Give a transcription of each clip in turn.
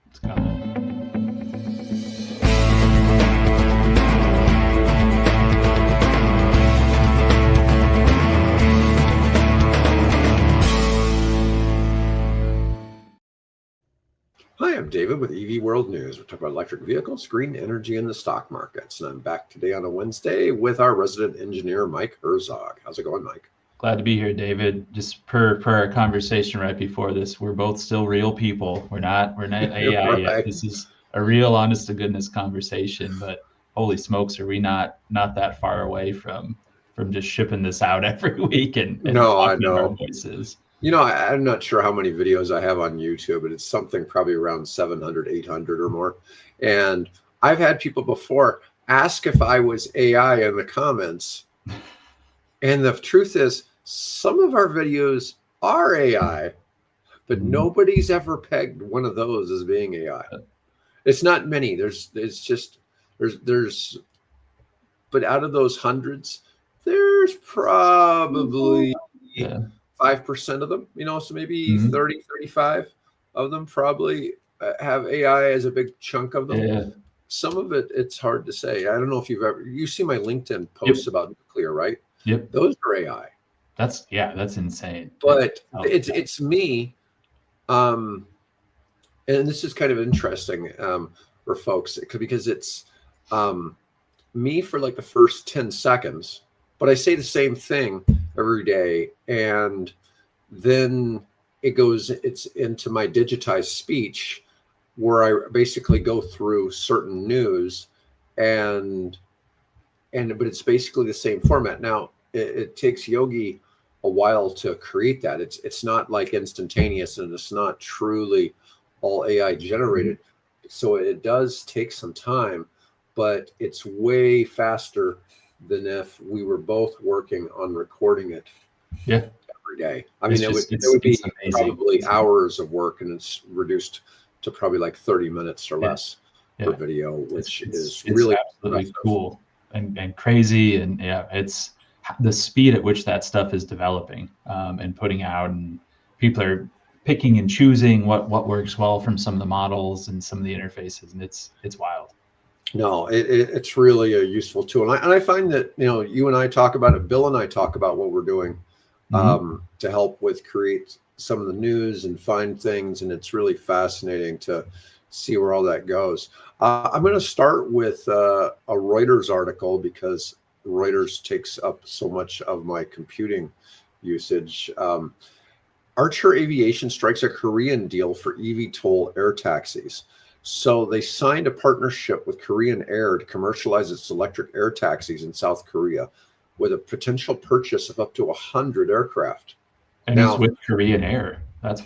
It's coming. Hi, I'm David with EV World News. We're talking about electric vehicles, green energy, and the stock markets. And I'm back today on a Wednesday with our resident engineer, Mike Herzog. How's it going, Mike? Glad to be here, David. Just per our conversation right before this, we're both still real people. We're not AI Right. yet. This is a real, honest to goodness conversation. But holy smokes, are we not that far away from just shipping this out every week and No, I talking in our know. voices? You know, I'm not sure how many videos I have on YouTube, but it's something probably around 700, 800 or more. And I've had people before ask if I was AI in the comments. And the truth is, some of our videos are AI, but nobody's ever pegged one of those as being AI. It's not many. But out of those hundreds, there's probably 5% of them, so maybe 30, 35 of them probably have AI as a big chunk of them. Yeah. Some of it, it's hard to say. I don't know if you see my LinkedIn posts about nuclear, right? Yep. Those are AI. That's insane. But it's me. And this is kind of interesting for folks because it's me for like the first 10 seconds, but I say the same thing every day. And then it's into my digitized speech where I basically go through certain news but it's basically the same format. Now it takes Yogi a while to create that. It's not like instantaneous, and it's not truly all AI generated. So it does take some time, but it's way faster than if we were both working on recording it every day. I mean, it would be probably hours of work, and it's reduced to probably like 30 minutes or less per video, which is really absolutely cool and crazy. And it's the speed at which that stuff is developing and putting out, and people are picking and choosing what works well from some of the models and some of the interfaces, and it's wild. No, it's really a useful tool. And I find that, you and I talk about it, Bill and I talk about what we're doing to help with create some of the news and find things. And it's really fascinating to see where all that goes. I'm going to start with a Reuters article because Reuters takes up so much of my computing usage. Archer Aviation strikes a Korean deal for EVTOL air taxis. So they signed a partnership with Korean Air to commercialize its electric air taxis in South Korea with a potential purchase of up to 100 aircraft. And now, it's with Korean Air. That's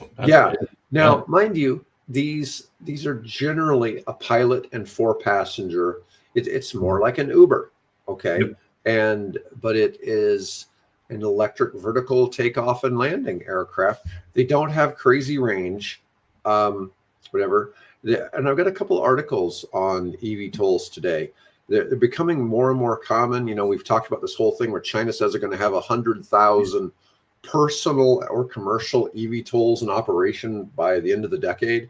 Now, mind you, these are generally a pilot and 4-passenger. It's more like an Uber, okay? But it is an electric vertical takeoff and landing aircraft. They don't have crazy range, whatever. And I've got a couple articles on EVTOLs today. They're becoming more and more common. We've talked about this whole thing where China says they're going to have 100,000 personal or commercial EVTOLs in operation by the end of the decade,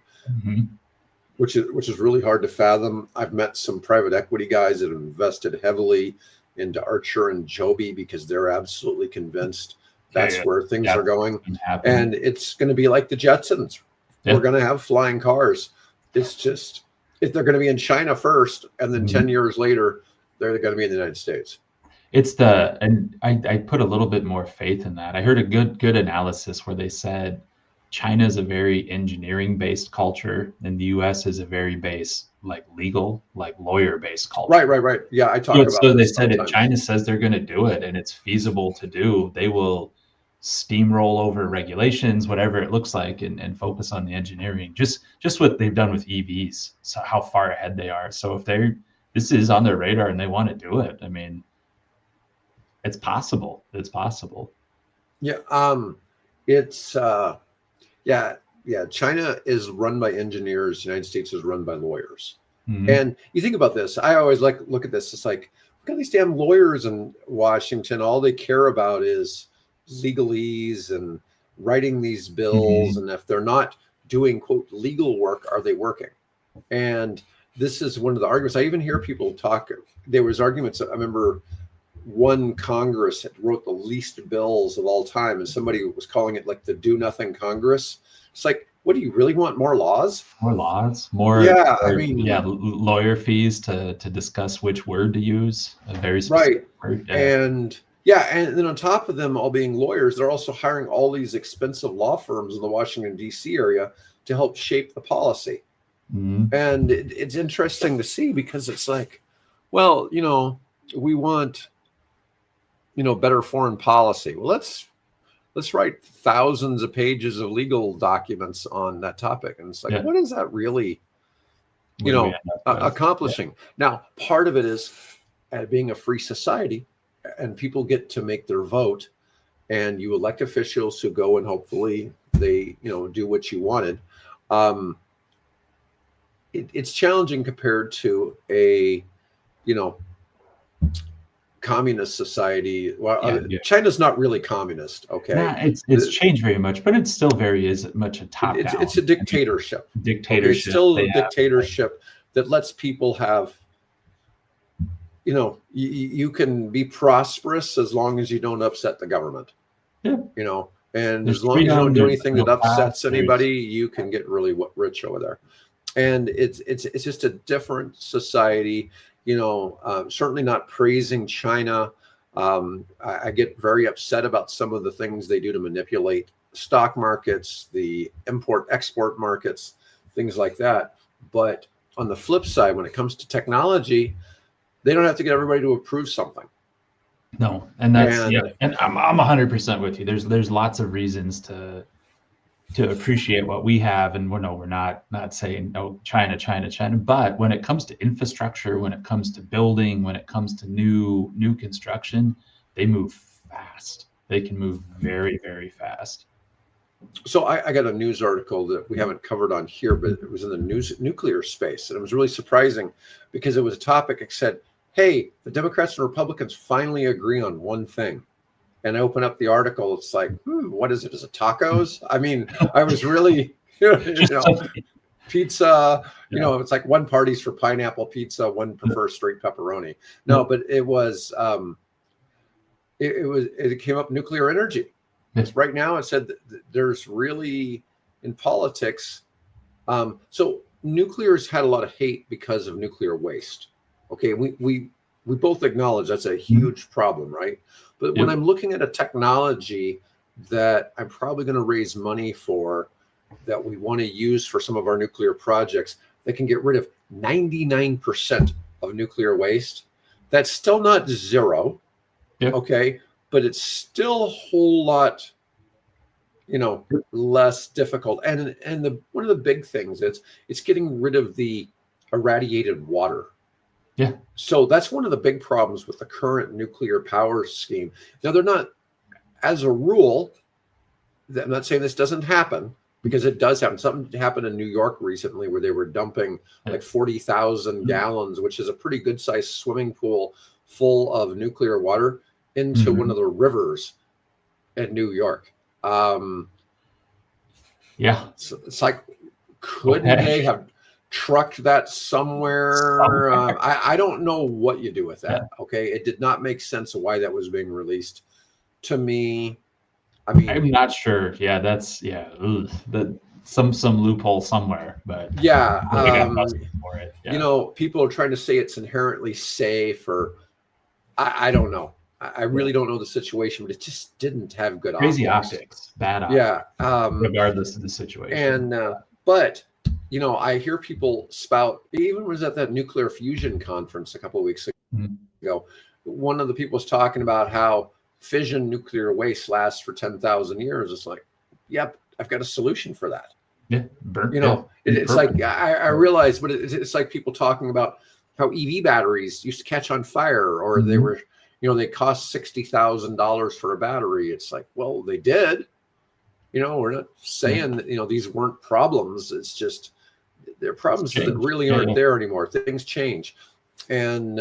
which is really hard to fathom. I've met some private equity guys that have invested heavily into Archer and Joby because they're absolutely convinced that's where things are going. And it's going to be like the Jetsons. We're going to have flying cars. It's just, if they're going to be in China first, and then 10 years later, they're going to be in the United States. And I put a little bit more faith in that. I heard a good analysis where they said China is a very engineering based culture, and the US is a very legal, lawyer based culture. Right. Yeah, I talk about so they said if China says they're going to do it and it's feasible to do, they will steamroll over regulations, whatever it looks like, and focus on the engineering, just what they've done with EVs, so how far ahead they are. So if this is on their radar and they want to do it, I mean, it's possible. China is run by engineers. United States is run by lawyers. And you think about this, I always look at this, it's like, look at these damn lawyers in Washington. All they care about is legalese and writing these bills. And if they're not doing, quote, legal work, are they working? And this is one of the arguments. I even hear people talk. There was arguments. I remember one Congress wrote the least bills of all time, and somebody was calling it like the do nothing Congress. It's like, what do you really want? More laws? More laws, more, Yeah, I mean, yeah, lawyer fees to discuss which word to use, a very right. specific word. Yeah. And yeah, and then on top of them all being lawyers, they're also hiring all these expensive law firms in the Washington, D.C. area to help shape the policy. Mhm. And it's interesting to see, because it's like, well, we want, better foreign policy. Well, let's write thousands of pages of legal documents on that topic. And it's like, Yeah. what is that really, What do we end up with? accomplishing? Yeah. Now, part of it is being a free society, and people get to make their vote, and you elect officials who go and hopefully they, do what you wanted. It's challenging compared to a, communist society. Well, Yeah. China's not really communist. Okay. Nah, it's changed very much, but it still very is much a top down. It's a dictatorship. Dictatorship. It's still a dictatorship that lets people have, you can be prosperous as long as you don't upset the government. Yeah. And There's as long as you don't do anything that upsets class, anybody, you can get really rich over there. And it's just a different society. Certainly not praising China. I get very upset about some of the things they do to manipulate stock markets, the import-export markets, things like that. But on the flip side, when it comes to technology, they don't have to get everybody to approve something. No, and that's and I'm 100% with you. There's lots of reasons to appreciate what we have, and we're not saying no China, but when it comes to infrastructure, when it comes to building, when it comes to new construction, they move fast. They can move very, very fast. So I got a news article that we haven't covered on here, but it was in the nuclear space, and it was really surprising because it was a topic that said, hey, the Democrats and Republicans finally agree on one thing. And I open up the article, it's like, what is it? Is it tacos? I mean, I was really, pizza, it's like one party's for pineapple pizza, one prefers straight pepperoni. No, but it was, it came up nuclear energy. Right now it said that there's really, in politics, so nuclear's had a lot of hate because of nuclear waste. Okay, we both acknowledge that's a huge problem, right? But when I'm looking at a technology that I'm probably going to raise money for, that we want to use for some of our nuclear projects, that can get rid of 99% of nuclear waste, that's still not zero, okay? But it's still a whole lot, less difficult. And one of the big things is it's getting rid of the irradiated water. Yeah. So that's one of the big problems with the current nuclear power scheme. Now, they're not, as a rule, I'm not saying this doesn't happen, because it does happen. Something happened in New York recently where they were dumping like 40,000 gallons, which is a pretty good sized swimming pool full of nuclear water, into one of the rivers in New York. It's like, couldn't they have trucked that somewhere? I don't know what you do with that. Okay, it did not make sense of why that was being released to me. I mean, I'm not sure. Yeah, that's some loophole somewhere, but for it. People are trying to say it's inherently safe, or I don't know. I really don't know the situation, but it just didn't have good crazy optics, bad optics. Regardless of the situation. And but I hear people spout. Even was at that nuclear fusion conference a couple of weeks ago. One of the people was talking about how fission nuclear waste lasts for 10,000 years. It's like, yep, I've got a solution for that. Yeah, it's like I realize, but it's like people talking about how EV batteries used to catch on fire, or they were, they cost $60,000 for a battery. It's like, well, they did. We're not saying that these weren't problems. It's just they're problems that really aren't there anymore. Things change, and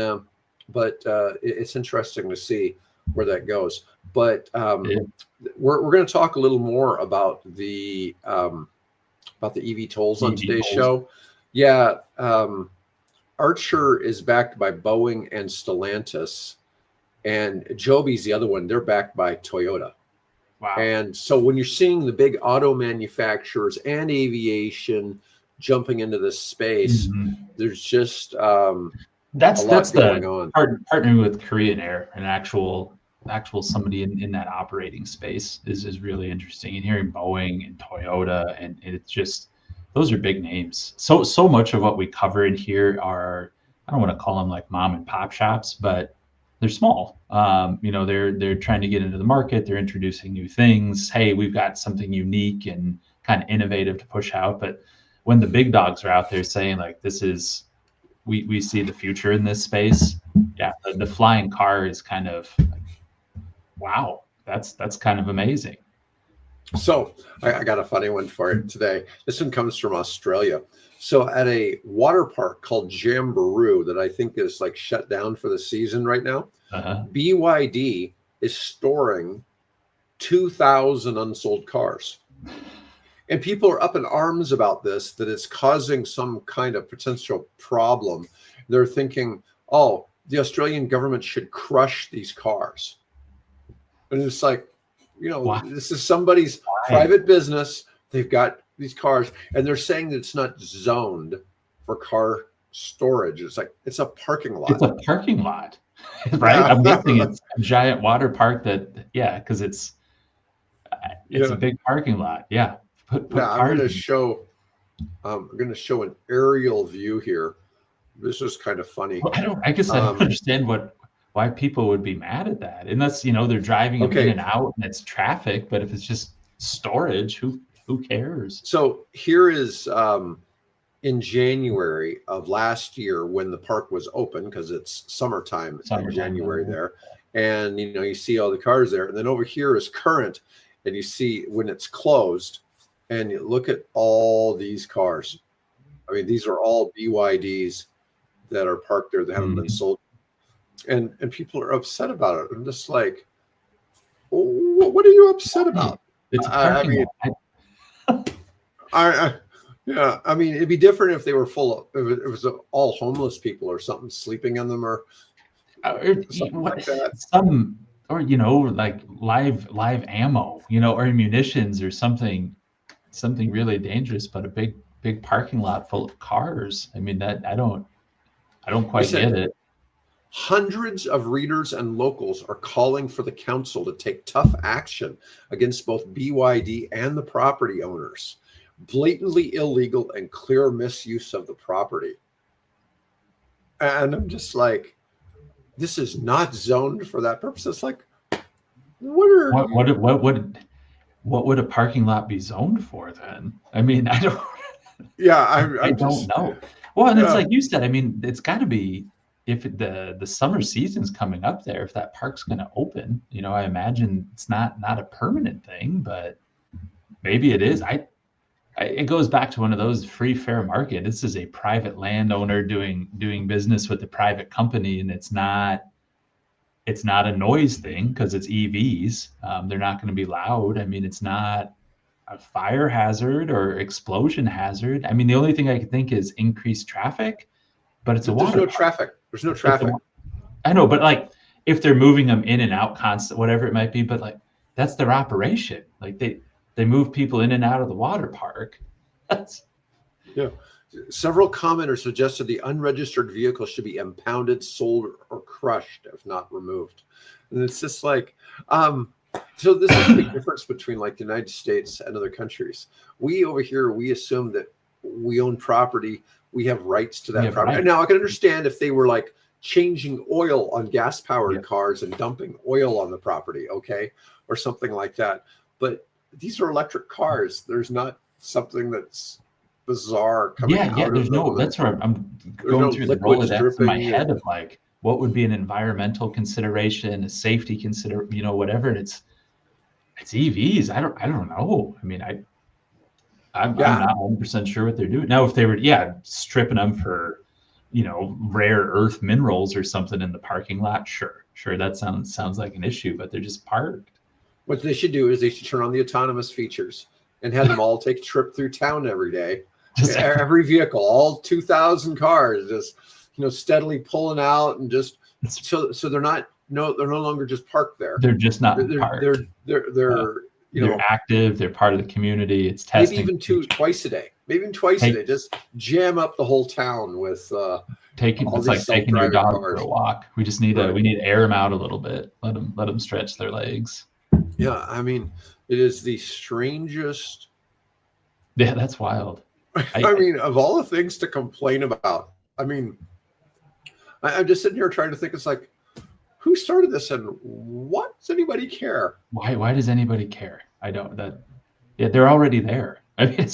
but it's interesting to see where that goes. But we're going to talk a little more about the EVTOLs on today's show. Yeah. Archer is backed by Boeing and Stellantis, and Joby's the other one. They're backed by Toyota. Wow. And so when you're seeing the big auto manufacturers and aviation jumping into this space, there's just a that's lot going the on. Partnering with Korean Air, an actual somebody in that operating space is really interesting. And hearing Boeing and Toyota, and it's just, those are big names. So much of what we cover in here are, I don't want to call them like mom and pop shops, but they're small. They're trying to get into the market. They're introducing new things. Hey, we've got something unique and kind of innovative to push out. But when the big dogs are out there saying like, this is, we see the future in this space. Yeah, the flying car is kind of like, wow, that's kind of amazing. So I got a funny one for you today. This one comes from Australia. So at a water park called Jamboree that I think is like shut down for the season right now, BYD is storing 2,000 unsold cars. And people are up in arms about this, that it's causing some kind of potential problem. They're thinking, oh, the Australian government should crush these cars. And it's like, Wow. this is somebody's private business. They've got these cars, and they're saying that it's not zoned for car storage. It's like, it's a parking lot. It's a parking lot, right? Yeah. I'm guessing it's a giant water park because it's a big parking lot. Yeah. I'm going to show an aerial view here. This is kind of funny. Well, I guess I don't understand why people would be mad at that, unless they're driving them in and out and it's traffic. But if it's just storage, who cares? So here is in January of last year when the park was open, because it's summertime in January there, and you see all the cars there, and then over here is current, and you see when it's closed, and you look at all these cars. I mean, these are all BYDs that are parked there that haven't been sold. And people are upset about it. I'm just like, what are you upset about? It's a parking lot. I mean, it'd be different if they were full of, if it was all homeless people or something sleeping in them or something like that. Like live ammo, or munitions or something really dangerous, but a big parking lot full of cars. I mean, that I don't quite get it. Hundreds of readers and locals are calling for the council to take tough action against both BYD and the property owners. Blatantly illegal and clear misuse of the property. And I'm just like, this is not zoned for that purpose. It's like, what would a parking lot be zoned for then? I mean, I don't. Yeah, I don't know. Well, and it's like you said. I mean, it's got to be, if the summer season's coming up there, if that park's going to open. I imagine it's not a permanent thing, but maybe it is. It goes back to one of those free fair market. This is a private landowner doing business with a private company, and it's not a noise thing because it's EVs. They're not going to be loud. I mean, it's not a fire hazard or explosion hazard. I mean, the only thing I could think is increased traffic, but it's a water. There's no traffic. I know, but like if they're moving them in and out constant, whatever it might be, but like that's their operation. Like they move people in and out of the water park. Several commenters suggested the unregistered vehicle should be impounded, sold, or crushed if not removed. And it's just like, so this is a big difference between like the United States and other countries. We over here, we assume that we own property. We have rights to that property. Right. Now I can understand if they were like changing oil on gas powered cars and dumping oil on the property, or something like that. But these are electric cars. There's not something that's bizarre coming out of there's them. That's where I'm going through the Rolodex in my head of like, what would be an environmental consideration, a safety whatever. And it's EVs. I don't know. I mean, I'm not 100% sure what they're doing. Now, if they were, stripping them for, rare earth minerals or something in the parking lot, sure. That sounds like an issue, but they're just parked. What they should do is they should turn on the autonomous features and have them all take a trip through town every day Just every vehicle, all 2,000 cars, just steadily pulling out, and just so they're not they're no longer just parked there. They're just not parked. They're active. They're part of the community. It's testing. Maybe even twice a day. Maybe even twice a day. Just jam up the whole town with it's like taking your dog for a walk. We just need we need to air them out a little bit. Let them stretch their legs. Yeah, I mean, it is the strangest. Yeah, that's wild. I mean, of all the things to complain about, I mean, I'm just sitting here trying to think. It's like, who started this, and what does anybody care? Why does anybody care? I don't. They're already there. I mean,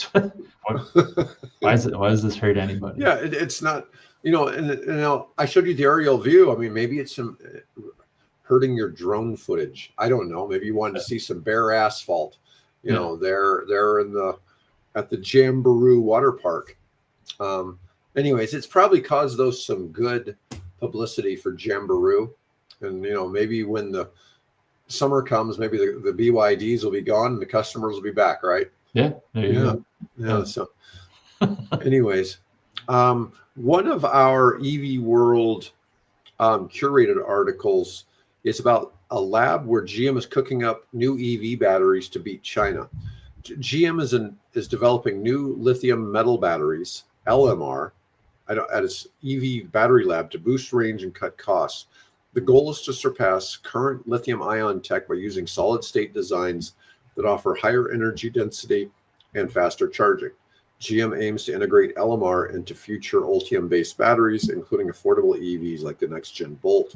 why does this hurt anybody? Yeah, it's not. And I showed you the aerial view. I mean, maybe it's some hurting your drone footage. I don't know. Maybe you wanted to see some bare asphalt. They're at the Jamboree water park. Anyways, it's probably caused those some good publicity for Jamboree. And, maybe when the summer comes, maybe the BYDs will be gone and the customers will be back, right? Yeah. There you go. Yeah. So anyways, one of our EV World curated articles is about a lab where GM is cooking up new EV batteries to beat China. GM is developing new lithium metal batteries, LMR, at its EV battery lab to boost range and cut costs. The goal is to surpass current lithium-ion tech by using solid-state designs that offer higher energy density and faster charging. GM aims to integrate LMR into future Ultium-based batteries, including affordable EVs like the next-gen Bolt.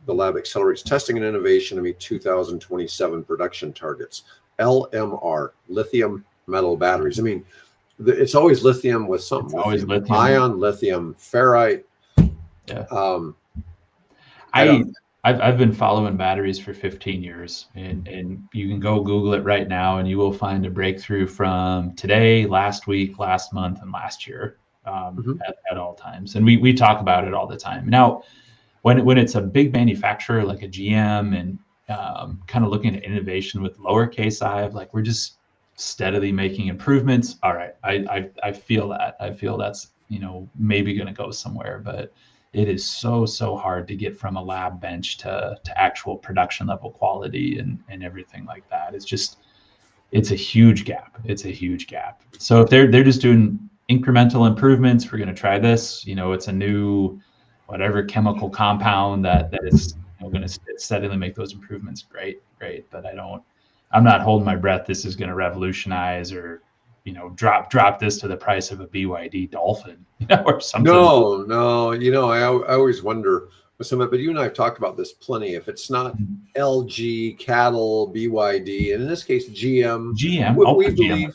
The lab accelerates testing and innovation to meet 2027 production targets. LMR, lithium metal batteries. I mean, it's always lithium with something. It's always lithium. Ion, lithium, ferrite. Yeah. I've been following batteries for 15 years, and you can go Google it right now, and you will find a breakthrough from today, last week, last month, and last year at all times. And we talk about it all the time. Now, when it's a big manufacturer like a GM and kind of looking at innovation with lowercase I, like we're just steadily making improvements. All right, I feel that. I feel that's maybe going to go somewhere, but it is so hard to get from a lab bench to actual production level quality and everything like that. It's a huge gap. It's a huge gap. So if they're just doing incremental improvements, we're going to try this. It's a new whatever chemical compound that is going to steadily make those improvements. Great. But I'm not holding my breath. This is going to revolutionize or drop this to the price of a BYD Dolphin, or something. No. I always wonder with some of it, but you and I have talked about this plenty. If it's not LG, Cattle, BYD, and in this case, GM, we believe,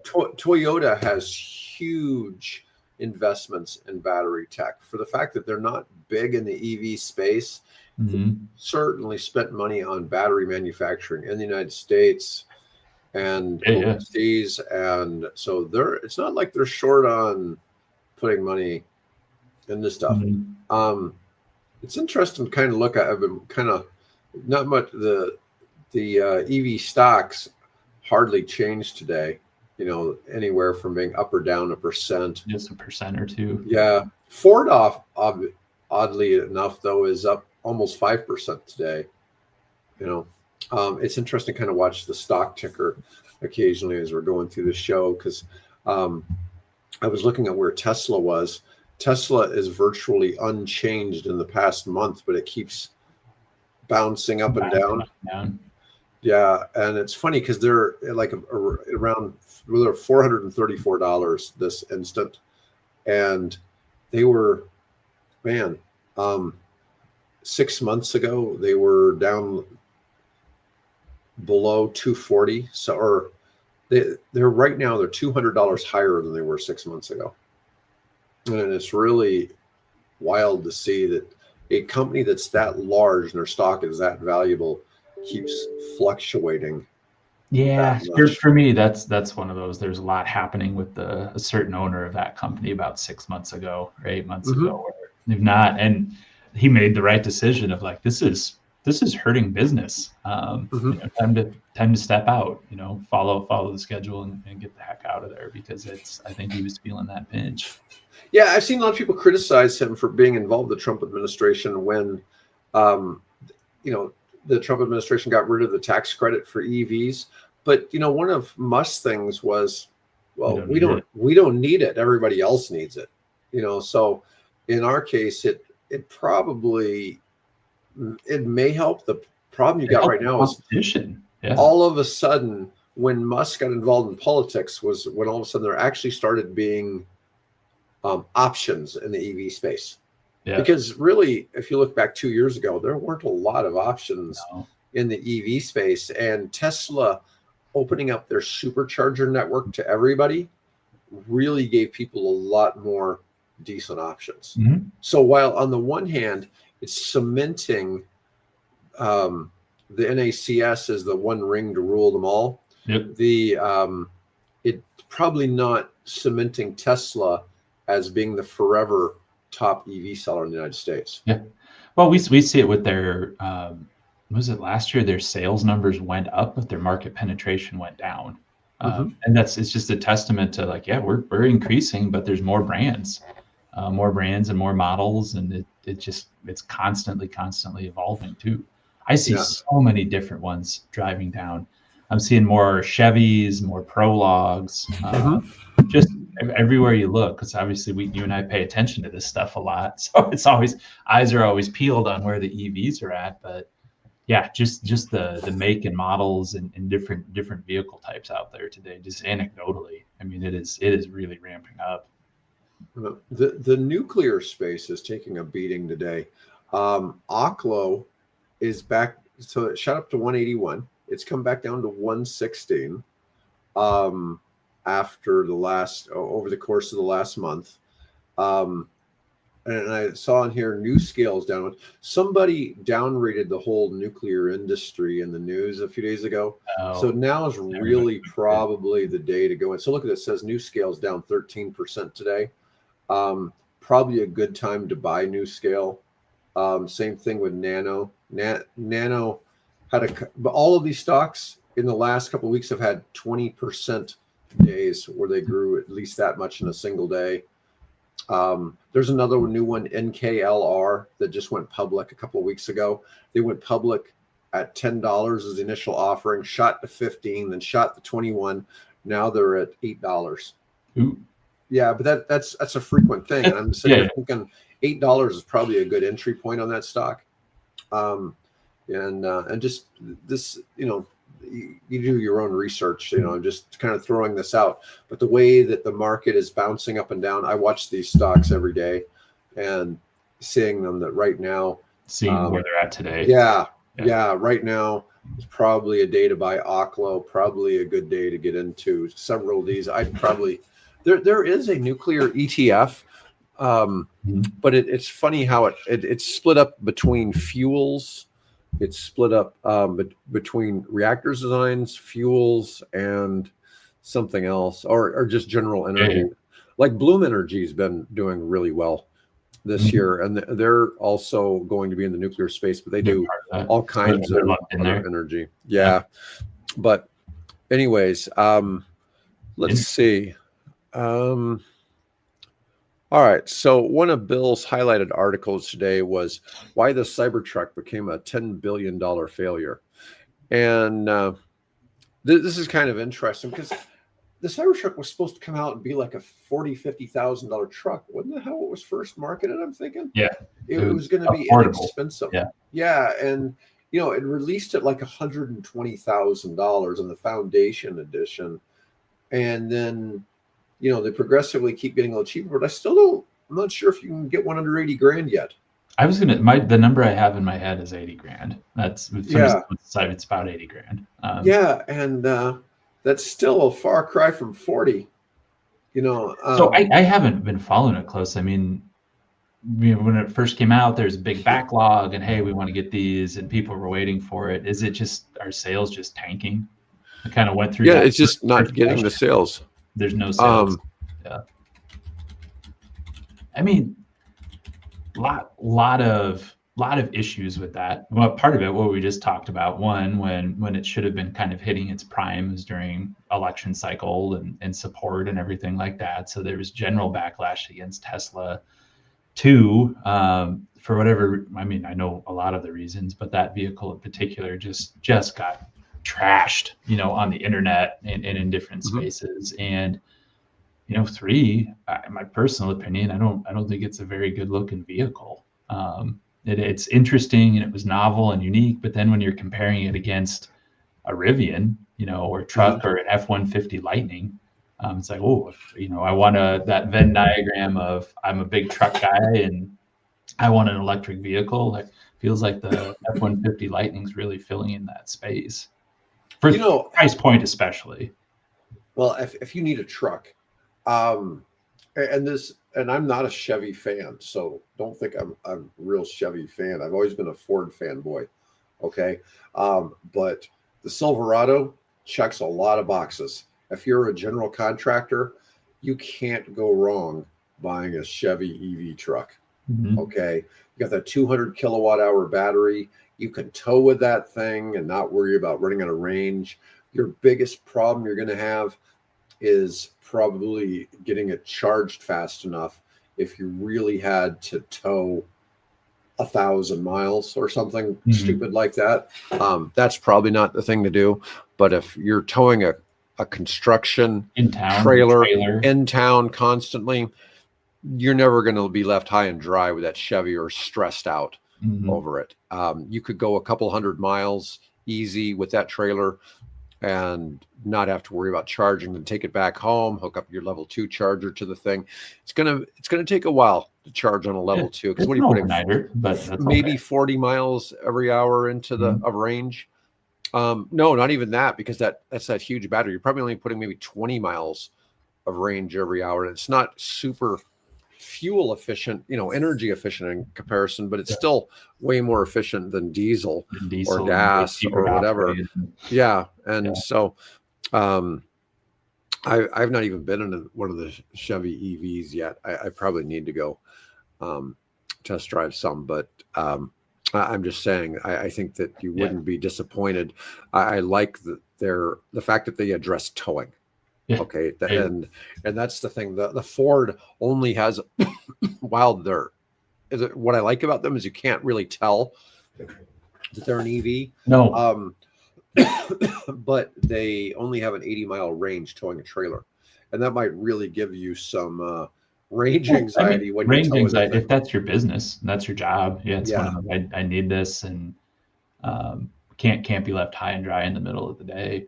Toyota has huge investments in battery tech for the fact that they're not big in the EV space. Certainly spent money on battery manufacturing in the United States and overseas, and so it's not like they're short on putting money in this stuff. It's interesting to kind of look at. I've been kind of not much the EV stocks hardly changed today. Anywhere from being up or down 1%, just 1% or 2. Yeah, Ford oddly enough though is up almost 5% today. It's interesting to kind of watch the stock ticker occasionally as we're going through the show, because I was looking at where Tesla was. Tesla is virtually unchanged in the past month, but it keeps bouncing up and down. Yeah, and it's funny because they're like around $434 this instant, and they were, 6 months ago they were down below 240. So, or they're right now they're $200 higher than they were 6 months ago, and it's really wild to see that a company that's that large and their stock is that valuable keeps fluctuating. Yeah, for me, that's one of those. There's a lot happening with a certain owner of that company about 6 months ago or 8 months ago, where they've not, and he made the right decision of like, this is this is hurting business. Time to step out. Follow the schedule and get the heck out of there, because I think he was feeling that pinch. Yeah, I've seen a lot of people criticize him for being involved in the Trump administration when, the Trump administration got rid of the tax credit for EVs. But one of Musk's things was, well, we don't need it. Everybody else needs it. So in our case, it may help. The problem you got right now is all of a sudden, when Musk got involved in politics, was when all of a sudden there actually started being options in the EV space. Yeah. Because really, if you look back 2 years ago, there weren't a lot of options in the EV space, and Tesla opening up their supercharger network to everybody really gave people a lot more decent options. Mm-hmm. So while on the one hand, it's cementing the NACS as the one ring to rule them all, it's probably not cementing Tesla as being the forever top EV seller in the United States. Yeah. Well, we see it with their, was it last year? Their sales numbers went up, but their market penetration went down. And it's just a testament to we're increasing, but there's more brands and more models. And it's constantly evolving too. I see so many different ones driving down. I'm seeing more Chevys, more Prologues, just everywhere you look, because obviously you and I pay attention to this stuff a lot. So eyes are always peeled on where the EVs are at. But yeah, just the make and models and different vehicle types out there today, just anecdotally. I mean, it is really ramping up. The nuclear space is taking a beating today. Oklo is back, so it shot up to 181. It's come back down to 116 after over the course of the last month. And I saw in here new scales down. Somebody downrated the whole nuclear industry in the news a few days ago. So now is really probably the day to go in. So look at this. It says new scales down 13% today. Probably a good time to buy new scale. Same thing with Nano. Nano but all of these stocks in the last couple of weeks have had 20% days where they grew at least that much in a single day. There's another new one, NKLR, that just went public a couple of weeks ago. They went public at $10 as the initial offering, shot to 15, then shot to 21. Now they're at $8. Ooh. Yeah, but that's a frequent thing. And I'm sitting thinking $8 is probably a good entry point on that stock. And just this, you do your own research, I'm just kind of throwing this out. But the way that the market is bouncing up and down, I watch these stocks every day and seeing them that right now. Seeing where they're at today. Yeah. Right now is probably a day to buy Oklo, probably a good day to get into several of these. I'd probably, there is a nuclear ETF, but it's funny how it's split up between fuels. It's split up between reactors designs, fuels, and something else, or just general energy. Yeah. Like Bloom Energy has been doing really well this year, and they're also going to be in the nuclear space, but they do all kinds of other energy. Yeah. But anyways, let's see. All right. So one of Bill's highlighted articles today was why the Cybertruck became a $10 billion failure. And this is kind of interesting because the Cybertruck was supposed to come out and be like a $40,000, $50,000 truck. Wasn't that how it was first marketed, I'm thinking? Yeah. It was going to be inexpensive. Yeah. And, it released at like $120,000 in the Foundation edition. And then, they progressively keep getting a little cheaper, but I'm not sure if you can get one under 80 grand yet. I was the number I have in my head is 80 grand. That's it's about 80 grand. And that's still a far cry from 40. So I haven't been following it close. I mean, when it first came out, there's a big backlog, and hey, we want to get these, and people were waiting for it. Is it just our sales just tanking? I kind of went through. Yeah, it's just not getting the sales. There's no sales. I mean, lot of lot of issues with that. Well, part of it, what we just talked about, one, when it should have been kind of hitting its prime is during election cycle and support and everything like that. So there was general backlash against Tesla. Two, for whatever, I mean, I know a lot of the reasons, but that vehicle in particular just got trashed, on the internet and in different spaces. And three, my personal opinion, I don't think it's a very good looking vehicle. It's interesting and it was novel and unique, but then when you're comparing it against a Rivian, or truck or an F-150 Lightning, it's like, oh, I want that Venn diagram of I'm a big truck guy and I want an electric vehicle. Like, feels like the F-150 Lightning's really filling in that space for price point, especially. Well, if you need a truck, and I'm not a Chevy fan, so don't think I'm a real Chevy fan. I've always been a Ford fanboy. Okay. But the Silverado checks a lot of boxes. If you're a general contractor, you can't go wrong buying a Chevy EV truck. Okay. You got that 200 kilowatt hour battery. You can tow with that thing and not worry about running out of range. Your biggest problem you're going to have is probably getting it charged fast enough if you really had to tow 1,000 miles or something stupid like that. That's probably not the thing to do. But if you're towing a construction trailer in town constantly, you're never going to be left high and dry with that Chevy or stressed out over it. You could go a couple hundred miles easy with that trailer and not have to worry about charging and take it back home, hook up your level 2 charger to the thing. It's gonna take a while to charge on a level 2, because what are you putting, but maybe 40 miles every hour into the range? No, not even that, because that's that huge battery. You're probably only putting maybe 20 miles of range every hour, and it's not super fuel efficient, energy efficient in comparison, but it's still way more efficient than diesel or gas or whatever. So I've not even been in one of the Chevy EVs yet. I probably need to go test drive some, but I'm just saying, I think that you wouldn't be disappointed. I like the fact that they address towing. Yeah. Okay. And that's the thing. The Ford only has what I like about them is you can't really tell that they're an EV. No. But they only have an 80-mile range towing a trailer. And that might really give you some range anxiety when you're towing anxiety, if that's your business and that's your job. Yeah. It's one of them, I need this, and can't be left high and dry in the middle of the day.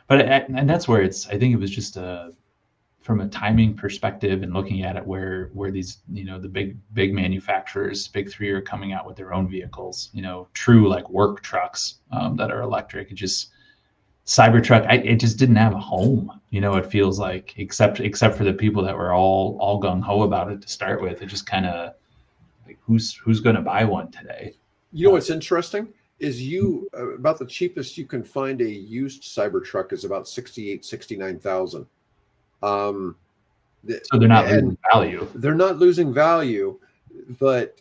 But and that's where I think it was just from a timing perspective and looking at it where these, the big manufacturers, big three, are coming out with their own vehicles, true like work trucks that are electric. It just, Cybertruck, it just didn't have a home, it feels like, except for the people that were all gung-ho about it to start with. It just kind of like, who's going to buy one today? What's interesting is about the cheapest you can find a used Cybertruck is about 69,000. So they're not losing value. They're not losing value, but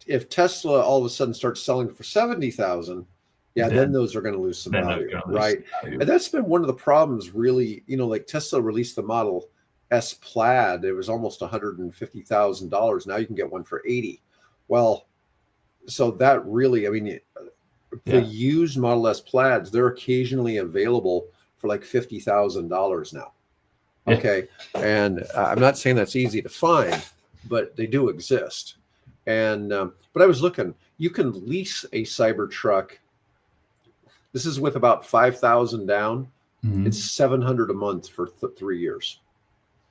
if Tesla all of a sudden starts selling for 70,000, then those are going to lose some value, right? And that's been one of the problems, really. Like Tesla released the Model S Plaid. It was almost $150,000. Now you can get one for 80. Well, so that really, the used Model S Plaids, they're occasionally available for like $50,000 now. Okay. And I'm not saying that's easy to find, but they do exist. And, but I was looking, you can lease a Cybertruck. This is with about 5,000 down. It's $700 a month for 3 years.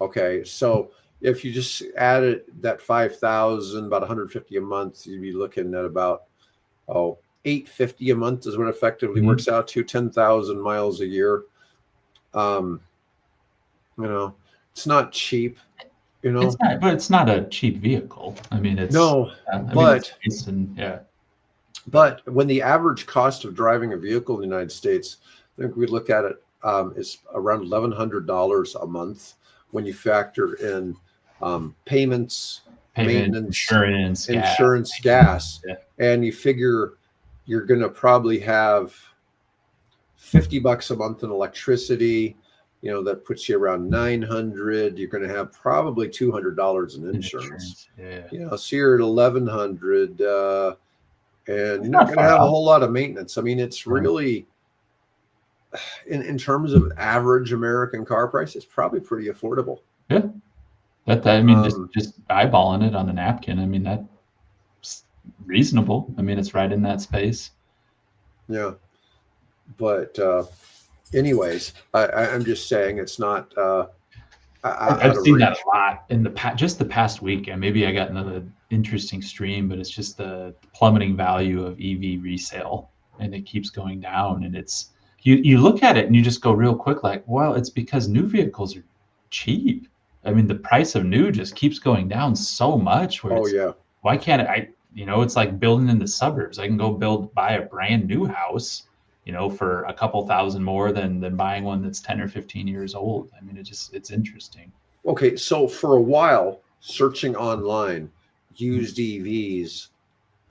Okay. So if you just added that 5,000, about 150 a month, you'd be looking at about, $850 a month is what effectively works out to 10,000 miles a year. It's not cheap, It's not, but it's not a cheap vehicle. But when the average cost of driving a vehicle in the United States, I think we look at it, is around $1,100 a month when you factor in payments, payment, maintenance, insurance, gas, yeah. and you figure you're going to probably have $50 a month in electricity. That puts you around 900. You're going to have probably $200 in insurance. Yeah. So you're at 1,100, and you're not going to far have a off. whole lot of maintenance. I mean, it's really, in terms of average American car price, it's probably pretty affordable. Yeah. I mean, just eyeballing it on the napkin. I mean, that's reasonable. I mean, it's right in that space. Yeah. But anyways, I'm just saying it's not. I've seen that a lot in the past week, and maybe I got another interesting stream, but it's just the plummeting value of EV resale, and it keeps going down. And it's you look at it and you just go real quick, like, well, it's because new vehicles are cheap. I mean, the price of new just keeps going down so much. Why can't I? It's like building in the suburbs. I can go buy a brand new house, for a couple thousand more than buying one that's 10 or 15 years old. I mean, it's interesting. Okay, so for a while, searching online, used EVs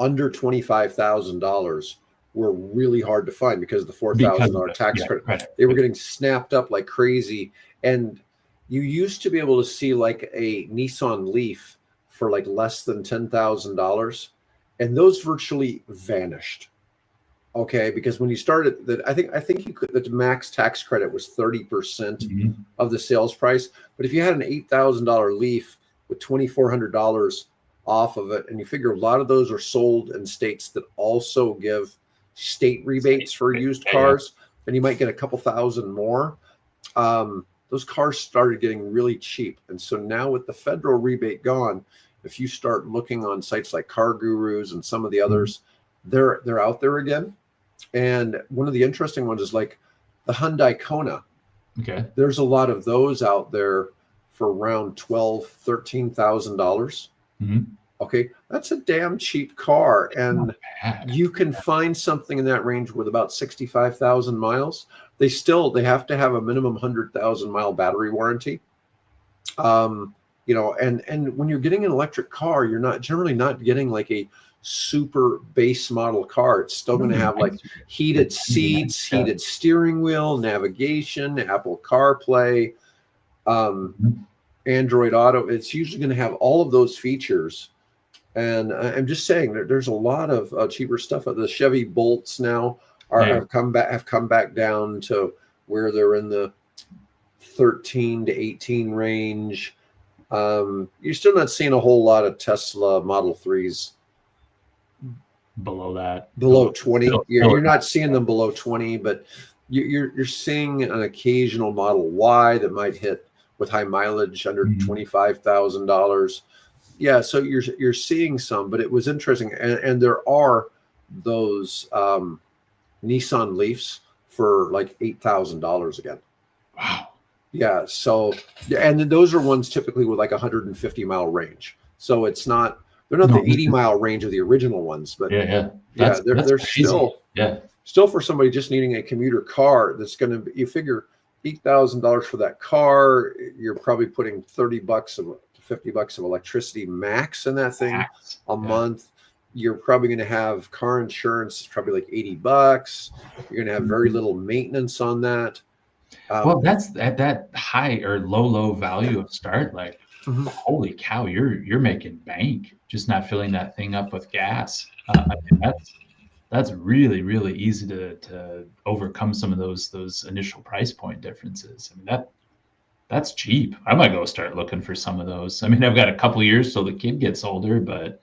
under $25,000 were really hard to find because of the $4,000 tax credit. They were getting snapped up like crazy. And you used to be able to see like a Nissan Leaf for like less than $10,000, and those virtually vanished. Okay, because when you started that, I think you could, the max tax credit was 30% of the sales price. But if you had an $8,000 Leaf with $2,400 off of it, and you figure a lot of those are sold in states that also give state rebates for used cars, and you might get a couple thousand more. Those cars started getting really cheap, and so now with the federal rebate gone, if you start looking on sites like Car Gurus and some of the others, they're out there again. And one of the interesting ones is like the Hyundai Kona. Okay. There's a lot of those out there for around $12,000, $13,000. Okay. That's a damn cheap car. And you can find something in that range with about 65,000 miles. They have to have a minimum 100,000 mile battery warranty. And when you're getting an electric car, you're generally not getting like a super base model car. It's still going to have like heated seats, heated steering wheel, navigation, Apple CarPlay, Android Auto. It's usually going to have all of those features. And I'm just saying there's a lot of cheaper stuff. The Chevy Bolts now have come back down to where they're in the 13 to 18 range. You're still not seeing a whole lot of Tesla Model 3s below 20. You're not seeing them below 20, but you're seeing an occasional Model Y that might hit with high mileage under $25,000. Yeah, so you're seeing some, but it was interesting, and there are those Nissan Leafs for like $8,000 again. Wow. Yeah, so and those are ones typically with like 150 mile range. So they're not the 80 mile range of the original ones, but they're still for somebody just needing a commuter car that's going to, you figure $8,000 for that car, you're probably putting $30 to $50 of electricity max in that thing a month. You're probably going to have car insurance, it's probably like $80. You're going to have very little maintenance on that. Well, that's at that high or low value of start. Like, holy cow, you're making bank just not filling that thing up with gas. I mean, that's really, really easy to overcome some of those initial price point differences. I mean, that's cheap. I might go start looking for some of those. I mean, I've got a couple years till the kid gets older, but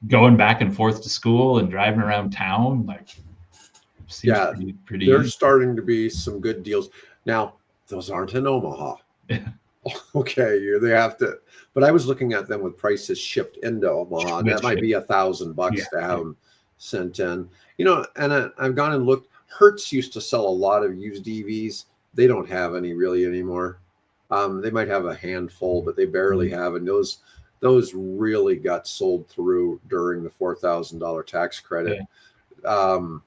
going back and forth to school and driving around town, like, seems pretty there's easy. Starting to be some good deals. Now, those aren't in Omaha. Okay, they have to. But I was looking at them with prices shipped into Omaha. That might be $1,000 to have them sent in. And I've gone and looked. Hertz used to sell a lot of used EVs. They don't have any really anymore. They might have a handful, but they barely have. And those really got sold through during the $4,000 tax credit. So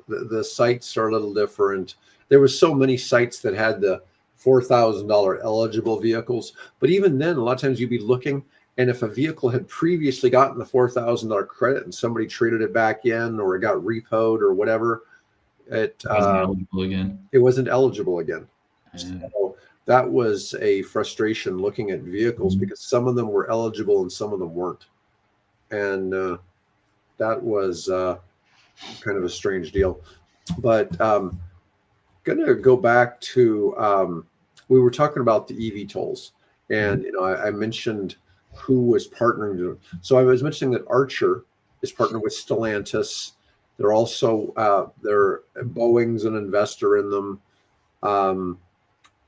the sites are a little different. There was so many sites that had the $4,000 eligible vehicles. But even then, a lot of times you'd be looking, and if a vehicle had previously gotten the $4,000 credit and somebody traded it back in, or it got repoed or whatever, it wasn't eligible again. It wasn't eligible again. Yeah. So that was a frustration looking at vehicles, because some of them were eligible and some of them weren't. And that was kind of a strange deal. But going to go back to, we were talking about the EVTOLs, and I mentioned who was partnering. So I was mentioning that Archer is partnered with Stellantis. They're also Boeing's an investor in them.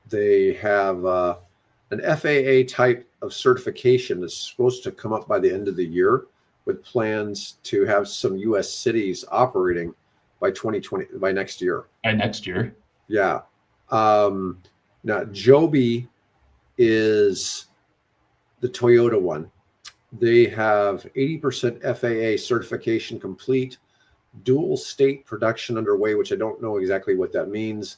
They have an FAA type of certification that's supposed to come up by the end of the year, with plans to have some U.S. cities operating by 2020, by next year. By next year. Yeah. Now, Joby is the Toyota one. They have 80% FAA certification complete, dual state production underway, which I don't know exactly what that means.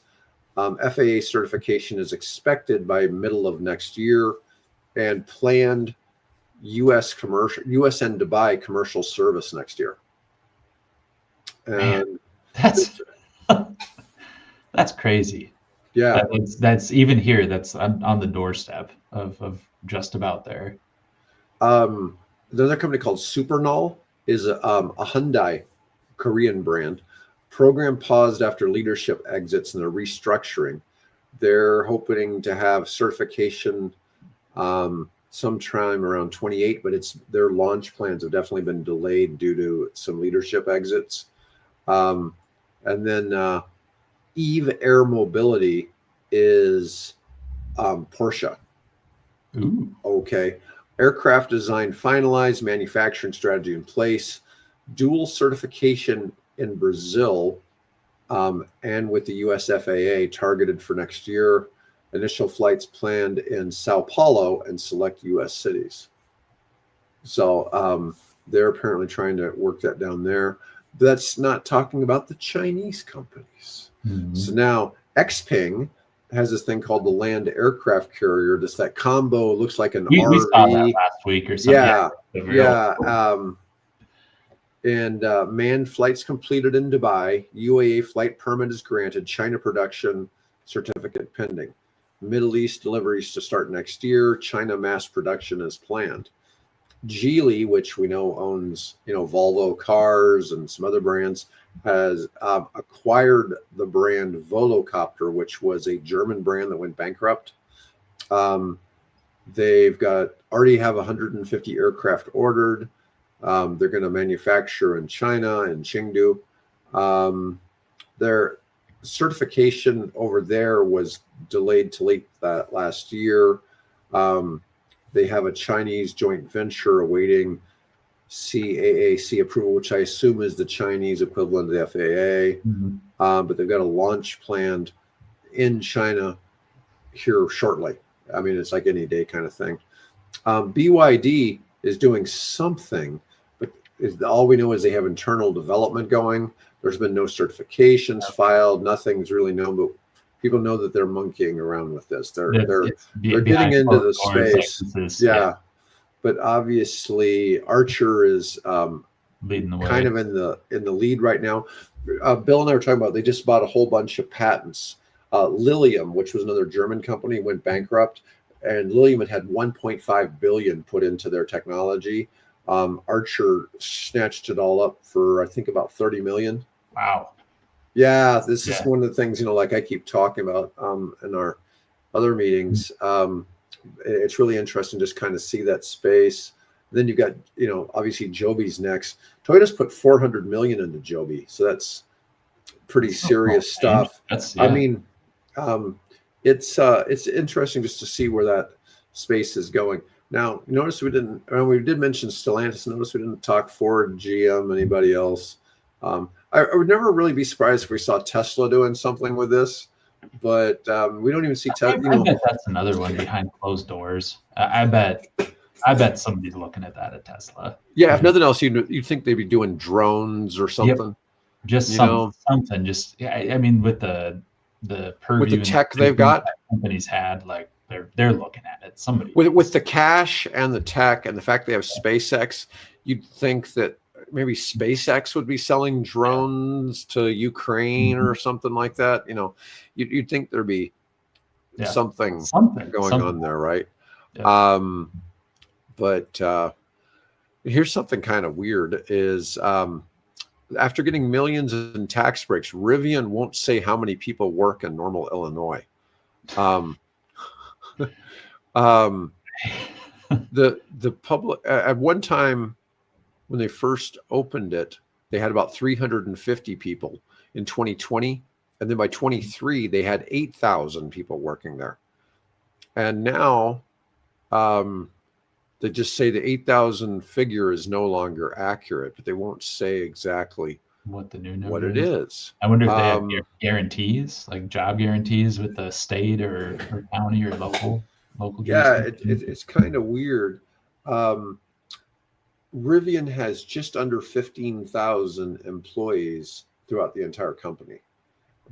FAA certification is expected by middle of next year, and planned U.S. and Dubai commercial service next year. And that's crazy. Yeah, that's even here. That's on the doorstep of just about there. Another company called Supernal is a Hyundai Korean brand. Program paused after leadership exits and they're restructuring. They're hoping to have certification sometime around 28, but their launch plans have definitely been delayed due to some leadership exits. And then Eve Air Mobility is Porsche. Ooh. Okay. Aircraft design finalized, manufacturing strategy in place, dual certification in Brazil, and with the US FAA targeted for next year. Initial flights planned in Sao Paulo and select US cities. So they're apparently trying to work that down there. That's not talking about the Chinese companies. Mm-hmm. So now Xpeng has this thing called the land aircraft carrier. That combo looks like an RV. We saw that last week or something. Yeah. And manned flights completed in Dubai. UAE flight permit is granted. China production certificate pending. Middle East deliveries to start next year. China mass production is planned. Geely, which we know owns, Volvo cars and some other brands, has acquired the brand Volocopter, which was a German brand that went bankrupt. They've already have 150 aircraft ordered. They're going to manufacture in China, in Chengdu. Their certification over there was delayed to late last year. They have a Chinese joint venture awaiting CAAC approval, which I assume is the Chinese equivalent of the FAA. Mm-hmm. But they've got a launch planned in China here shortly. I mean, it's like any day kind of thing. BYD is doing something, but all we know is they have internal development going. There's been no certifications filed. Nothing's really known, but people know that they're monkeying around with this. They're getting into the space. Yeah. But obviously Archer is leading the way. Kind of in the lead right now. Bill and I were talking about, they just bought a whole bunch of patents. Lilium, which was another German company, went bankrupt, and Lilium had 1.5 billion put into their technology. Archer snatched it all up for, I think, about 30 million. Wow. Yeah, this is one of the things, like I keep talking about in our other meetings. It's really interesting just kind of see that space. Then you've got, obviously Joby's next. Toyota's put 400 million into Joby, so that's pretty serious stuff. I mean, it's interesting just to see where that space is going. Now, notice we did mention Stellantis. Notice we didn't talk Ford, GM, anybody else. I would never really be surprised if we saw Tesla doing something with this, but we don't even see Tesla. I bet that's another one behind closed doors. I bet somebody's looking at that at Tesla. Yeah, if nothing else, you'd think they'd be doing drones or something. Yep. Just something. Just I mean, with the the purview with the and tech they've got, that companies had, like they're looking at it. Somebody with the cash and the tech and the fact they have SpaceX, you'd think that maybe SpaceX would be selling drones to Ukraine or something like that. You know, you'd think there'd be something going on there, right? Yeah. But here's something kind of weird is after getting millions in tax breaks, Rivian won't say how many people work in Normal, Illinois. The public at one time when they first opened it, they had about 350 people in 2020, and then by 23 they had 8,000 people working there. And now they just say the 8,000 figure is no longer accurate, but they won't say exactly what the new number what it is. I wonder if they have guarantees, like job guarantees with the state or county or local. Yeah, it's kind of weird. Rivian has just under 15,000 employees throughout the entire company,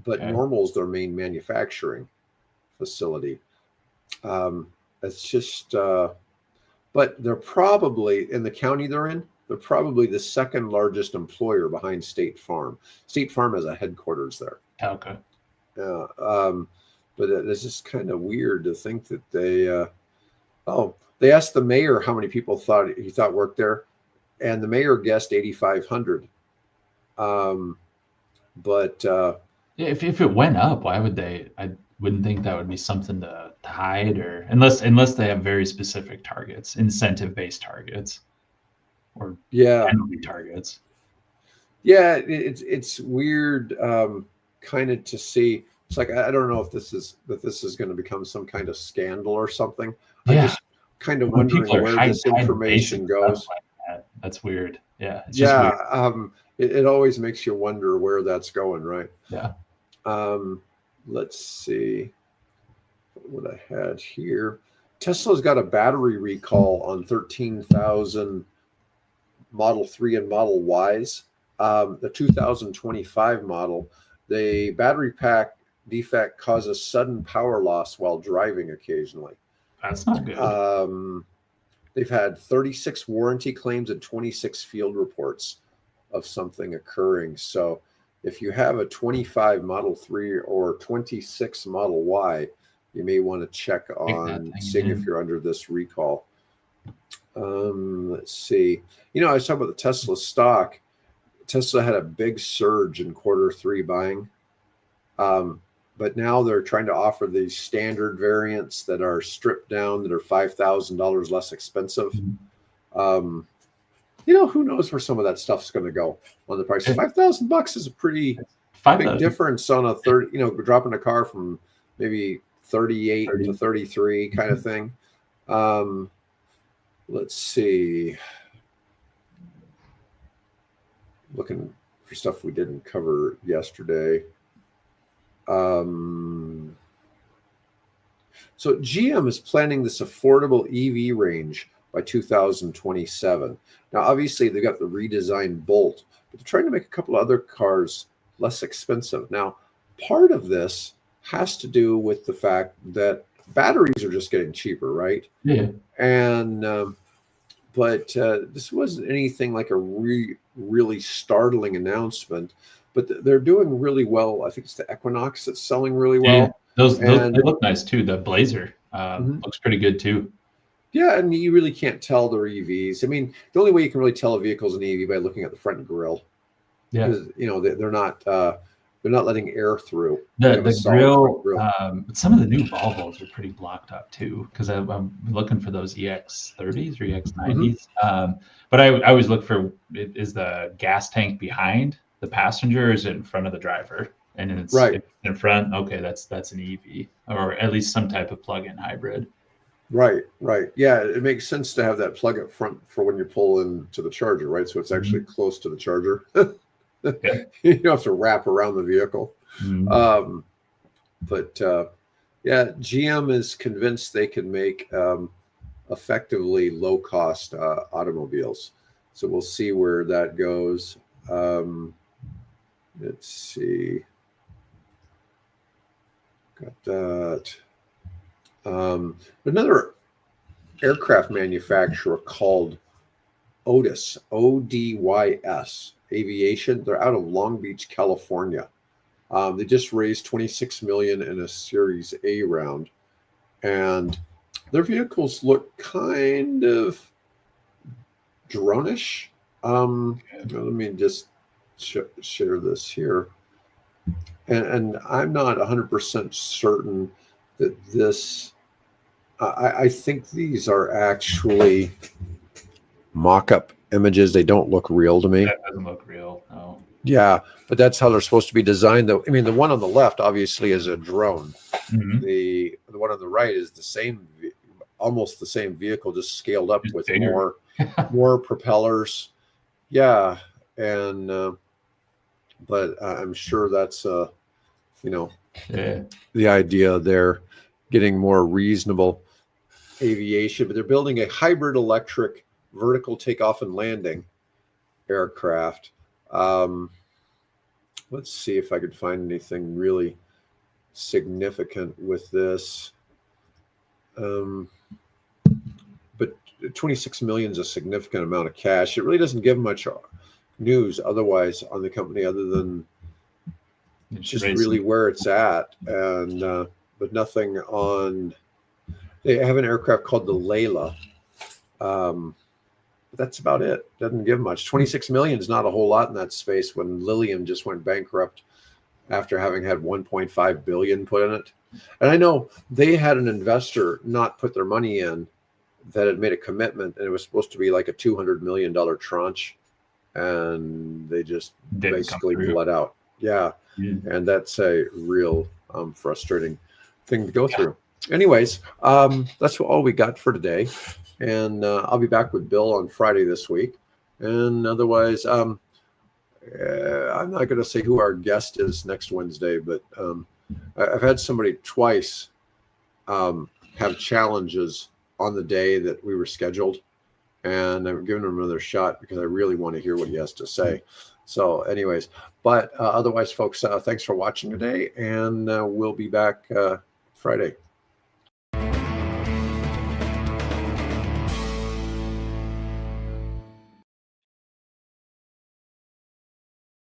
but Normal's their main manufacturing facility. It's just, but they're probably, in the county they're in, they're probably the second largest employer behind State Farm. State Farm has a headquarters there. Okay. But it's just kind of weird to think that they asked the mayor how many people he thought worked there, and the mayor guessed 8,500. If it went up, why would they? I wouldn't think that would be something to hide, or unless they have very specific targets, incentive-based targets, or penalty targets. Yeah, it's weird, kind of to see. It's like I don't know if this is going to become some kind of scandal or something. Yeah. I'm just kind of wondering where this information goes. Like that's weird. Yeah. It's just weird. It always makes you wonder where that's going, right? Yeah. Let's see what I had here. Tesla's got a battery recall on 13,000 Model 3 and Model Ys. The 2025 model, the battery pack defect causes sudden power loss while driving occasionally. That's not good. They've had 36 warranty claims and 26 field reports of something occurring. So if you have a 25 Model 3 or 26 Model Y, you may want to check on seeing if you're under this recall. Let's see. I was talking about the Tesla stock. Tesla had a big surge in Q3 buying. But now they're trying to offer these standard variants that are stripped down, that are $5,000 less expensive. Who knows where some of that stuff's going to go on the price. $5,000 is a pretty big difference on a 30, dropping a car from maybe 38 to 33 kind of thing. Let's see. Looking for stuff we didn't cover yesterday. So GM is planning this affordable EV range by 2027. Now, obviously, they've got the redesigned Bolt, but they're trying to make a couple other cars less expensive. Now, part of this has to do with the fact that batteries are just getting cheaper, right? Yeah. And but this wasn't anything like a really startling announcement. But they're doing really well. I think it's the Equinox that's selling really well. Yeah, those they look nice too. The Blazer looks pretty good too. Yeah, and you really can't tell they're EVs. I mean, the only way you can really tell a vehicle's an EV by looking at the front grille. Yeah, they're not letting air through. The grill. But some of the new Volvos are pretty blocked up too, because I'm looking for those EX30s or EX90s. But I always look for, is the gas tank behind the passenger, or is it in front of the driver? And it's in front. Okay, that's an EV, or at least some type of plug-in hybrid. Right. Yeah, it makes sense to have that plug up front for when you pull into the charger, right? So it's actually close to the charger. You don't have to wrap around the vehicle. But GM is convinced they can make effectively low-cost automobiles. So we'll see where that goes. Let's see. Got that. Another aircraft manufacturer called Otis, ODYS Aviation. They're out of Long Beach, California. They just raised 26 million in a Series A round, and their vehicles look kind of drone-ish. Let me just share this here, and I'm not 100% certain that this. I think these are actually mock-up images. They don't look real to me. That doesn't look real. No. Yeah, but that's how they're supposed to be designed, though. I mean, the one on the left obviously is a drone. Mm-hmm. The one on the right is the same, almost the same vehicle, just scaled up Just with bigger. more propellers. Yeah, and but I'm sure that's Yeah. the idea. They're getting more reasonable aviation, but they're building a hybrid electric vertical takeoff and landing aircraft. Let's see if I could find anything really significant with this. But 26 million is a significant amount of cash. It really doesn't give much news otherwise on the company other than just really where it's at, and but nothing on. They have an aircraft called the Layla. That's about it. Doesn't give much. 26 million is not a whole lot in that space when Lilium just went bankrupt after having had 1.5 billion put in it. And I know they had an investor not put their money in that had made a commitment, and it was supposed to be like a $200 million tranche, and they just basically bled out. Yeah. And that's a real frustrating thing to go through. Anyways, that's all we got for today. And I'll be back with Bill on Friday this week. And otherwise, I'm not going to say who our guest is next Wednesday, but I've had somebody twice have challenges on the day that we were scheduled. And I'm giving him another shot because I really want to hear what he has to say. So anyways, but otherwise, folks, thanks for watching today. And we'll be back Friday.